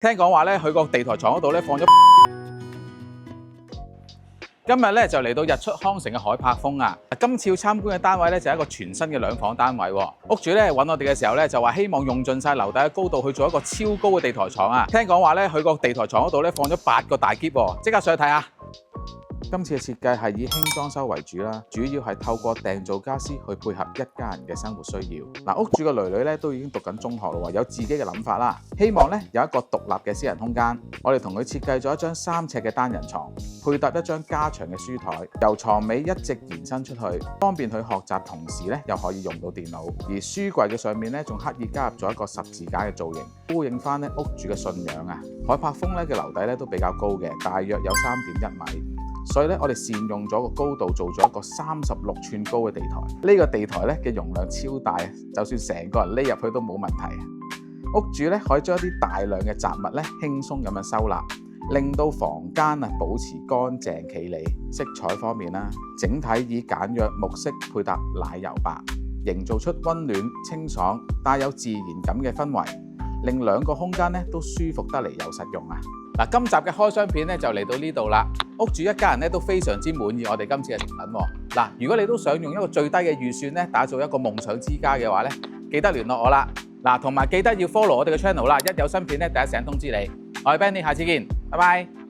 聽講話咧，佢個地台床嗰度咧放咗。今日咧就嚟到日出康城嘅海柏峰啊！今次要參觀嘅單位咧就係一個全新嘅2房單位喎。屋主咧揾我哋嘅時候咧就話希望用盡晒樓底嘅高度去做一個超高嘅地台床啊！聽講話咧佢個地台床嗰度咧放咗8個大篋喎，即刻上去睇下。今次嘅設計係以輕裝修為主啦，主要係透過訂造家私去配合一家人嘅生活需要。嗱，屋主嘅女女咧都已經讀緊中學啦，有自己嘅諗法啦，希望咧有一個獨立嘅私人空間。我哋同佢設計咗一張3尺嘅單人床，配搭一張加長嘅書台，由床尾一直延伸出去，方便佢學習，同時咧又可以用到電腦。而書櫃嘅上面咧仲刻意加入咗一個十字架嘅造型，呼應翻咧屋主嘅信仰啊！海柏峰咧嘅樓底咧都比較高嘅，大約有3.1米。所以咧，我哋善用咗個高度，做咗一個36寸高嘅地台。呢個地台咧嘅容量超大，就算成個人匿入去都冇問題。屋主咧可以將一啲大量嘅雜物咧輕鬆咁樣收納，令到房間啊保持乾淨企理。色彩方面啦，整體以簡約木色配搭奶油白，營造出溫暖清爽、帶有自然感嘅氛圍，令兩個空間咧都舒服得嚟又實用啊！嗱，今集嘅開箱片咧就嚟到呢度啦。屋主一家人咧都非常之滿意我哋今次嘅成品喎。嗱，如果你都想用一個最低嘅預算咧打造一個夢想之家嘅話咧，記得聯絡我啦。嗱，同埋記得要 follow 我哋嘅 channel 啦，一有新片咧第一時間通知你。我係 Benny，下次見，拜拜。